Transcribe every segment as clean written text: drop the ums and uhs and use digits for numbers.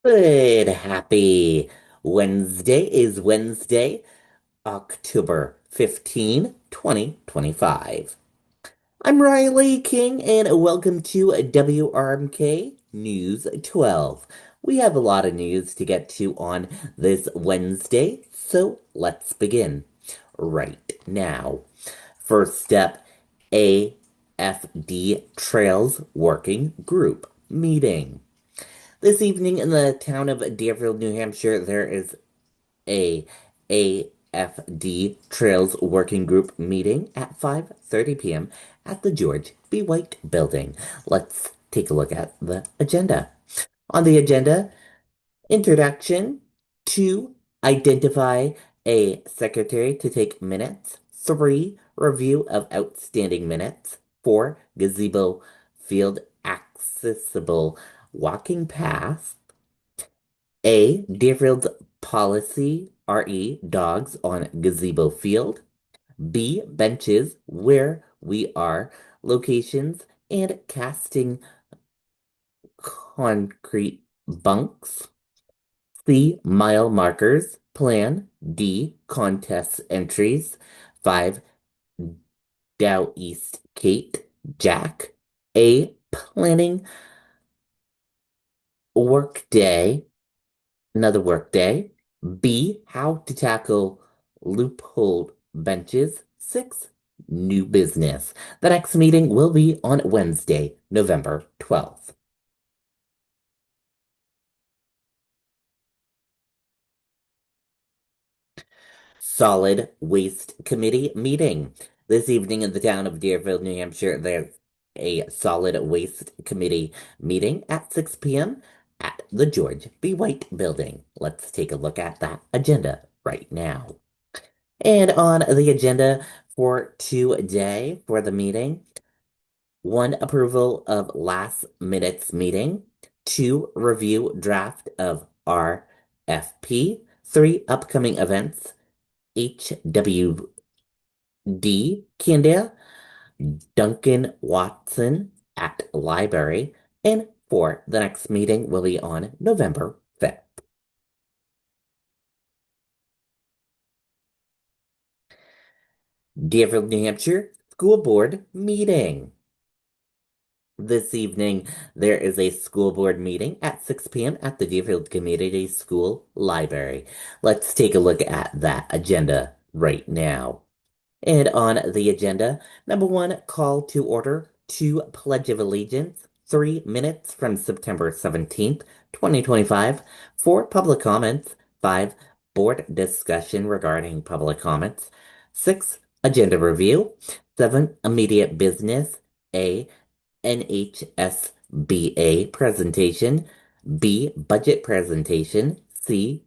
Good, happy Wednesday is Wednesday, October 15, 2025. I'm Riley King and welcome to WRMK News 12. We have a lot of news to get to on this Wednesday, so let's begin right now. First up, AFD Trails Working Group meeting. This evening in the town of Deerfield, New Hampshire, there is a AFD Trails Working Group meeting at 5:30 p.m. at the George B. White Building. Let's take a look at the agenda. On the agenda, introduction, 2, identify a secretary to take minutes, 3, review of outstanding minutes, 4, gazebo field accessible walking path, A. Deerfield's policy, RE, dogs on gazebo field. B. Benches where we are, locations, and casting concrete bunks. C. Mile markers, plan. D. Contest entries. 5. Dow East Kate, Jack. A. Planning workday. Another workday. B. How to tackle loophole benches. 6. New business. The next meeting will be on Wednesday, November 12th. Solid Waste Committee meeting. This evening in the town of Deerfield, New Hampshire, there's a Solid Waste Committee meeting at 6 p.m. at the George B. White Building. Let's take a look at that agenda right now. And on the agenda for today for the meeting, 1, approval of last minute's meeting, 2, review draft of RFP, 3, upcoming events, HWD Candia, Duncan Watson at library, and 4, the next meeting will be on November 5th. Deerfield, New Hampshire School Board meeting. This evening, there is a school board meeting at 6 p.m. at the Deerfield Community School Library. Let's take a look at that agenda right now. And on the agenda, number 1, call to order, 2, Pledge of Allegiance, 3, minutes from September 17th, 2025, 4, public comments, 5, board discussion regarding public comments, 6, agenda review, 7, immediate business, A, NHSBA presentation, B, budget presentation, C,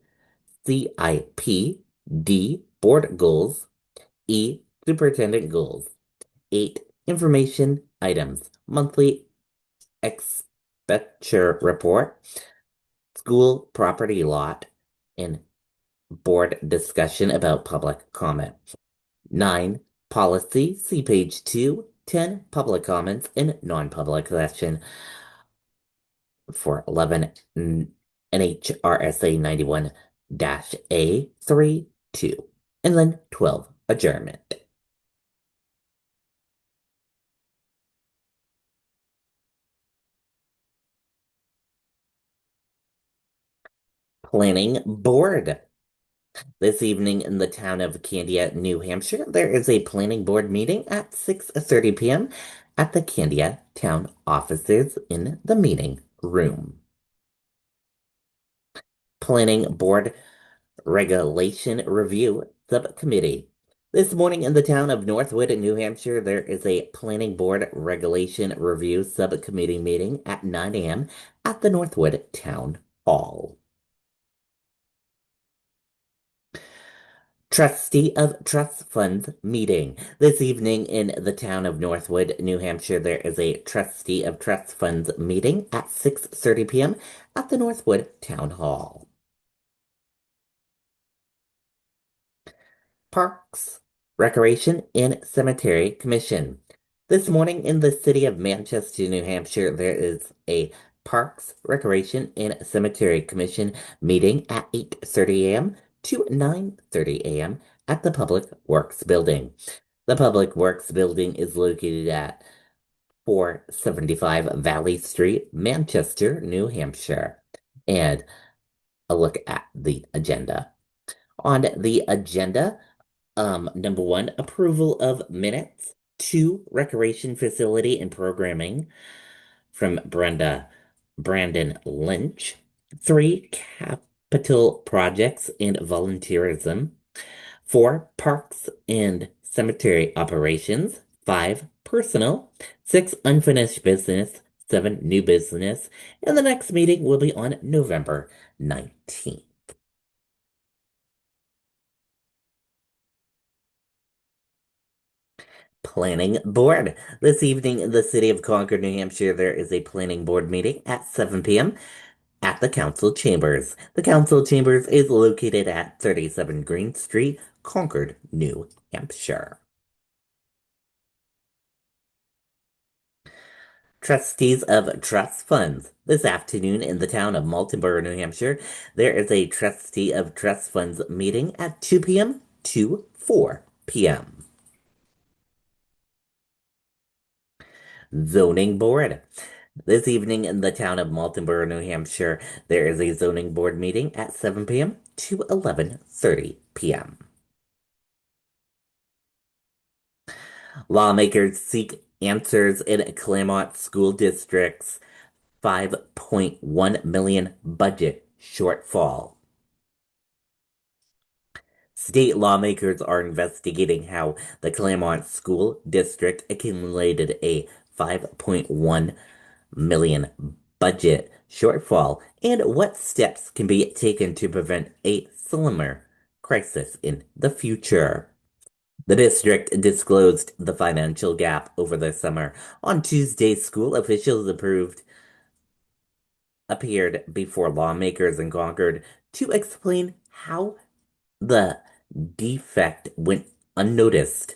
CIP, D, board goals, E, superintendent goals. 8, information items, monthly expenditure report, school property lot, and board discussion about public comment. 9, policy, see page 2. 10, public comments and non-public session for 11 NHRSA 91-A 3-2. And then 12, adjournment. Planning board. This evening in the town of Candia, New Hampshire, there is a planning board meeting at 6:30 p.m. at the Candia town offices in the meeting room. Planning board regulation review subcommittee. This morning in the town of Northwood, New Hampshire, there is a planning board regulation review subcommittee meeting at 9 a.m. at the Northwood Town Hall. Trustee of Trust Funds meeting. This evening in the town of Northwood, New Hampshire, there is a Trustee of Trust Funds meeting at 6:30 p.m. at the Northwood Town Hall. Parks, Recreation, and Cemetery Commission. This morning in the city of Manchester, New Hampshire, there is a Parks, Recreation, and Cemetery Commission meeting at 8:30 a.m. to 9:30 a.m. at the Public Works Building. The Public Works Building is located at 475 Valley Street, Manchester, New Hampshire. And a look at the agenda. On the agenda, number one, approval of minutes. Two, recreation facility and programming from Brandon Lynch. Three, capital projects and volunteerism. Four, parks and cemetery operations. Five, personal. Six, unfinished business. Seven, new business. And the next meeting will be on November 19th. Planning Board. This evening in the city of Concord, New Hampshire, there is a planning board meeting at 7 p.m. at the council chambers. The council chambers is located at 37 Green Street, Concord, New Hampshire. Trustees of Trust Funds. This afternoon in the town of Maltonborough, New Hampshire, there is a trustee of trust funds meeting at 2 p.m. to 4 p.m. Zoning Board. This evening in the town of Maltonborough, New Hampshire, there is a zoning board meeting at 7 p.m. to 11:30 p.m. Lawmakers seek answers in Claremont School District's 5.1 million budget shortfall. State lawmakers are investigating how the Claremont School District accumulated a 5.1 million budget shortfall and what steps can be taken to prevent a similar crisis in the future. The district disclosed the financial gap over the summer. On Tuesday, school officials appeared before lawmakers in Concord to explain how the defect went unnoticed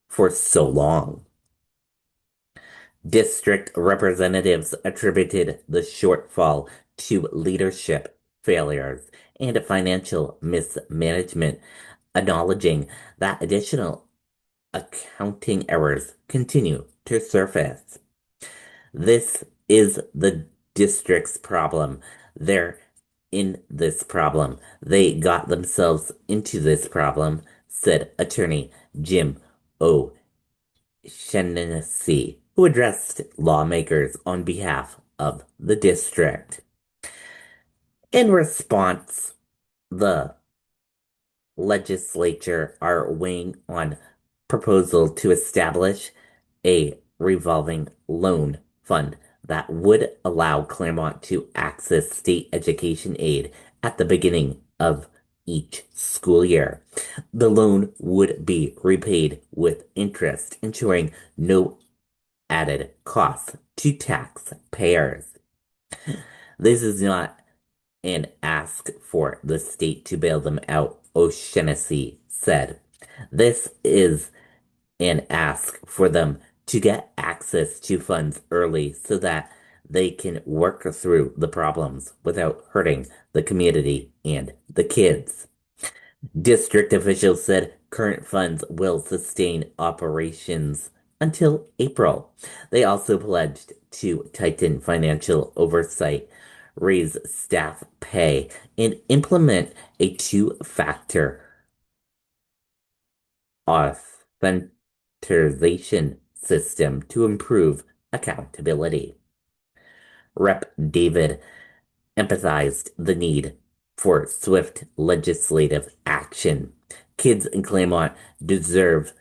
for so long. District representatives attributed the shortfall to leadership failures and financial mismanagement, acknowledging that additional accounting errors continue to surface. This is the district's problem. They're in this problem. They got themselves into this problem, said attorney Jim O'Shaughnessy, who addressed lawmakers on behalf of the district. In response, the legislature are weighing on proposal to establish a revolving loan fund that would allow Claremont to access state education aid at the beginning of each school year. The loan would be repaid with interest, ensuring no added costs to taxpayers. This is not an ask for the state to bail them out, O'Shaughnessy said. This is and ask for them to get access to funds early so that they can work through the problems without hurting the community and the kids. District officials said current funds will sustain operations until April. They also pledged to tighten financial oversight, raise staff pay, and implement a two-factor authentication system to improve accountability. Rep. David emphasized the need for swift legislative action. Kids in Claremont deserve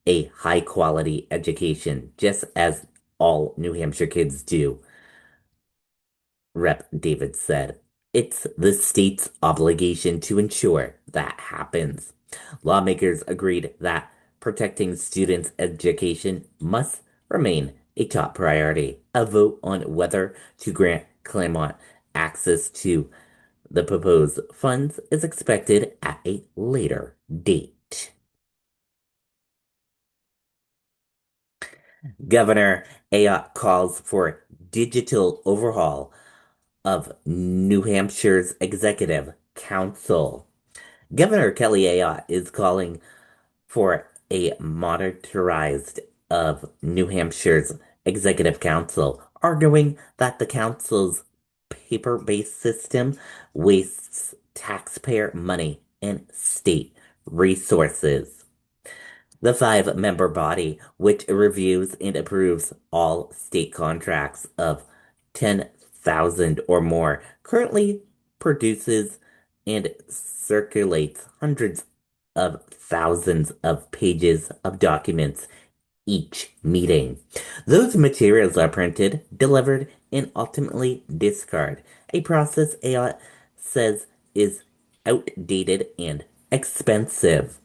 a high quality education, just as all New Hampshire kids do, Rep. David said. It's the state's obligation to ensure that happens. Lawmakers agreed that protecting students' education must remain a top priority. A vote on whether to grant Claremont access to the proposed funds is expected at a later date. Governor Ayotte calls for digital overhaul of New Hampshire's Executive Council. Governor Kelly Ayotte is calling for a modernized of New Hampshire's Executive Council, arguing that the council's paper-based system wastes taxpayer money and state resources. The five-member body, which reviews and approves all state contracts of 10,000 or more, currently produces and circulates hundreds of thousands of pages of documents each meeting. Those materials are printed, delivered, and ultimately discarded, a process Ayotte says is outdated and expensive.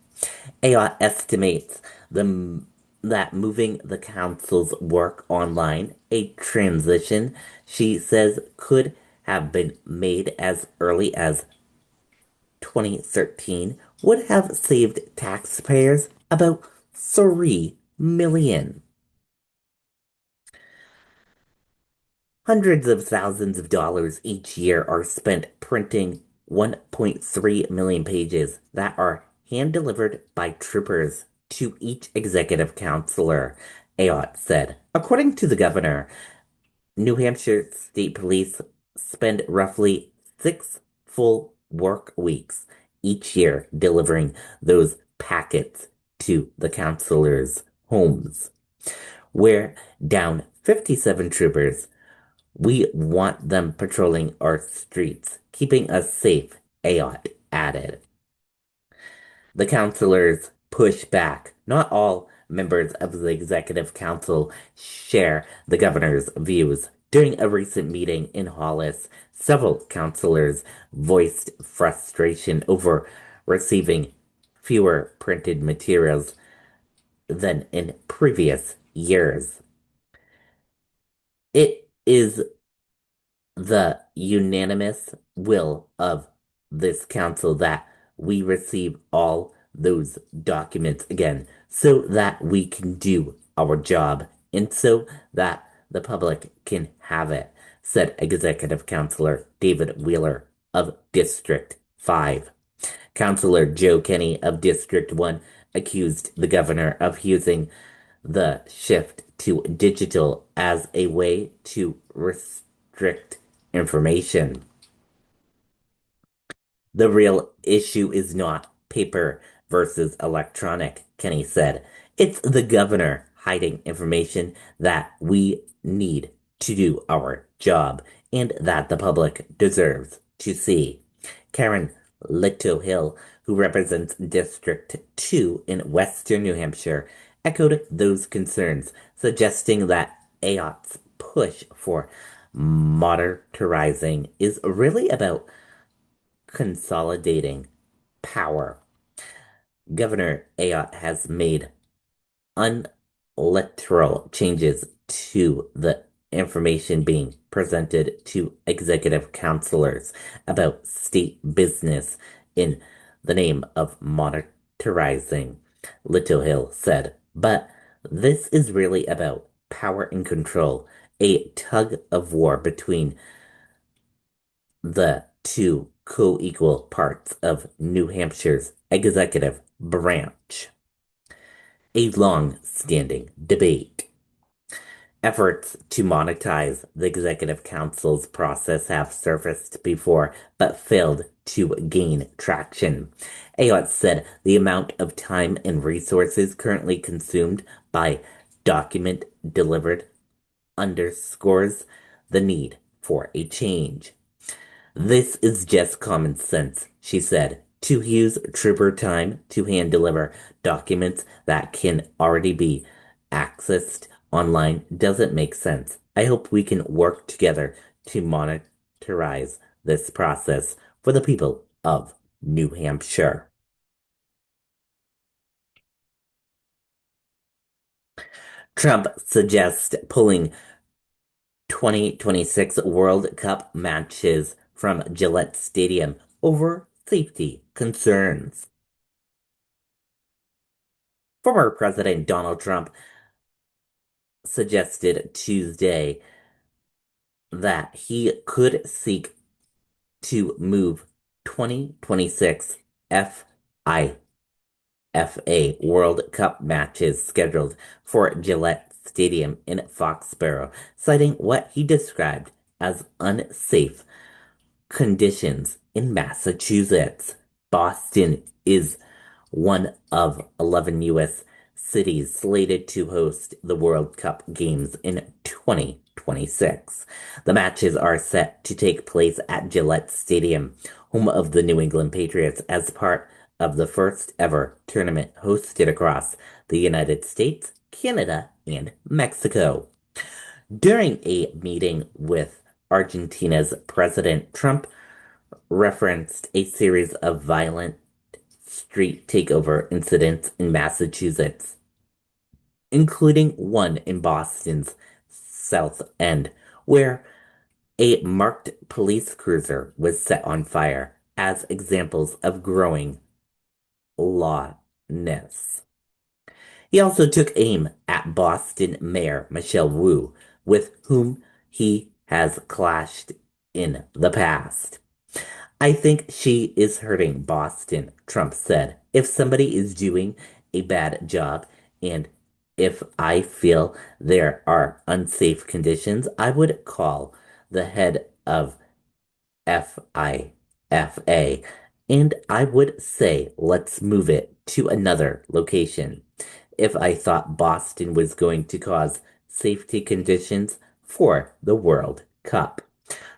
Ayotte estimates that moving the council's work online, a transition she says could have been made as early as 2013, would have saved taxpayers about $3 million. Hundreds of thousands of dollars each year are spent printing 1.3 million pages that are hand-delivered by troopers to each executive councilor, Ayotte said. According to the governor, New Hampshire State Police spend roughly 6 full work weeks each year delivering those packets to the councilors' homes. We're down 57 troopers. We want them patrolling our streets, keeping us safe, Ayotte added. The councilors push back. Not all members of the Executive Council share the governor's views. During a recent meeting in Hollis, several councilors voiced frustration over receiving fewer printed materials than in previous years. It is the unanimous will of this council that we receive all those documents again so that we can do our job and so that the public can have it, said Executive Councilor David Wheeler of District 5. Councilor Joe Kenny of District 1 accused the governor of using the shift to digital as a way to restrict information. The real issue is not paper versus electronic, Kenny said. It's the governor hiding information that we need to do our job and that the public deserves to see. Karen Little-Hill, who represents District 2 in Western New Hampshire, echoed those concerns, suggesting that Ayotte's push for modernizing is really about consolidating power. Governor Ayotte has made unilateral changes to the information being presented to executive councilors about state business in the name of monitoring, Little Hill said. But this is really about power and control, a tug of war between the two co-equal parts of New Hampshire's executive branch. A long-standing debate. Efforts to monetize the Executive Council's process have surfaced before, but failed to gain traction. Ayotte said the amount of time and resources currently consumed by document delivered underscores the need for a change. This is just common sense, she said. To use trooper time to hand deliver documents that can already be accessed online doesn't make sense. I hope we can work together to monitorize this process for the people of New Hampshire. Trump suggests pulling 2026 World Cup matches from Gillette Stadium over safety concerns. Former President Donald Trump suggested Tuesday that he could seek to move 2026 FIFA World Cup matches scheduled for Gillette Stadium in Foxborough, citing what he described as unsafe conditions in Massachusetts. Boston is one of 11 U.S. cities slated to host the World Cup games in 2026. The matches are set to take place at Gillette Stadium, home of the New England Patriots, as part of the first ever tournament hosted across the United States, Canada, and Mexico. During a meeting with Argentina's President, Trump referenced a series of violent street takeover incidents in Massachusetts, including one in Boston's South End, where a marked police cruiser was set on fire as examples of growing lawlessness. He also took aim at Boston Mayor Michelle Wu, with whom he has clashed in the past. I think she is hurting Boston, Trump said. If somebody is doing a bad job and if I feel there are unsafe conditions, I would call the head of FIFA and I would say, let's move it to another location. If I thought Boston was going to cause safety conditions for the World Cup.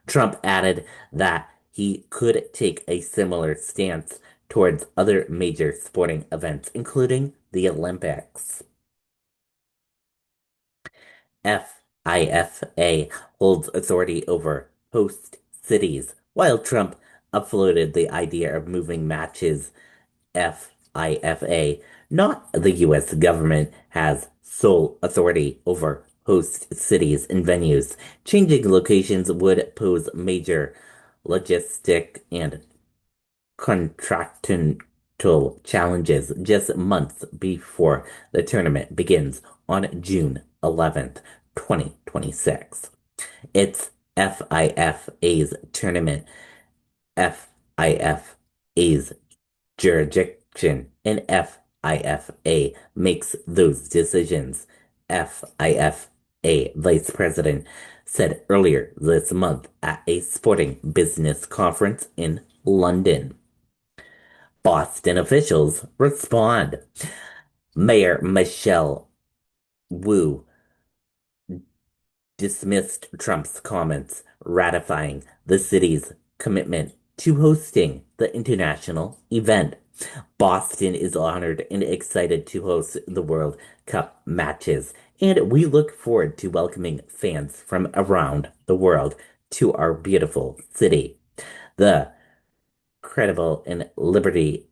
Trump added that he could take a similar stance towards other major sporting events, including the Olympics. FIFA holds authority over host cities, while Trump uploaded the idea of moving matches. FIFA, not the U.S. government, has sole authority over host cities and venues. Changing locations would pose major logistic and contractual challenges just months before the tournament begins on June 11th, 2026. It's FIFA's tournament, FIFA's jurisdiction, and FIFA makes those decisions. FIFA Vice President said earlier this month at a sporting business conference in London. Boston officials respond. Mayor Michelle Wu dismissed Trump's comments, ratifying the city's commitment to hosting the international event. Boston is honored and excited to host the World Cup matches, and we look forward to welcoming fans from around the world to our beautiful city. The credible and liberty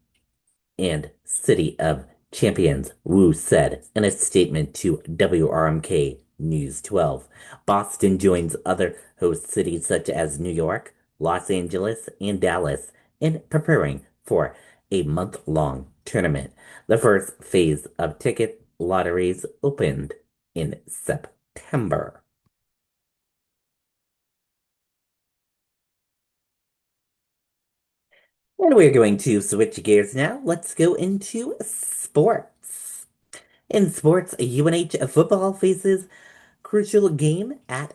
and City of Champions, Wu said in a statement to WRMK News 12. Boston joins other host cities such as New York, Los Angeles, and Dallas in preparing for a month-long tournament. The first phase of ticket lotteries opened in September. And we're going to switch gears now. Let's go into sports. In sports, UNH football faces crucial game at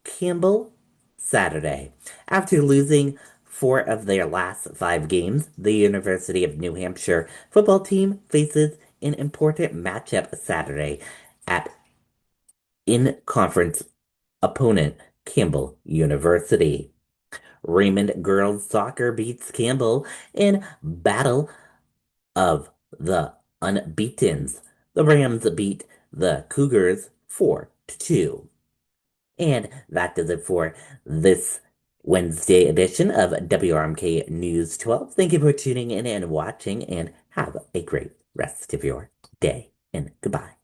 Campbell Saturday. After losing 4 of their last 5 games, the University of New Hampshire football team faces an important matchup Saturday at in-conference opponent Campbell University. Raymond girls soccer beats Campbell in Battle of the Unbeatens. The Rams beat the Cougars 4-2. And that does it for this Wednesday edition of WRMK News 12. Thank you for tuning in and watching, and have a great rest of your day. And goodbye.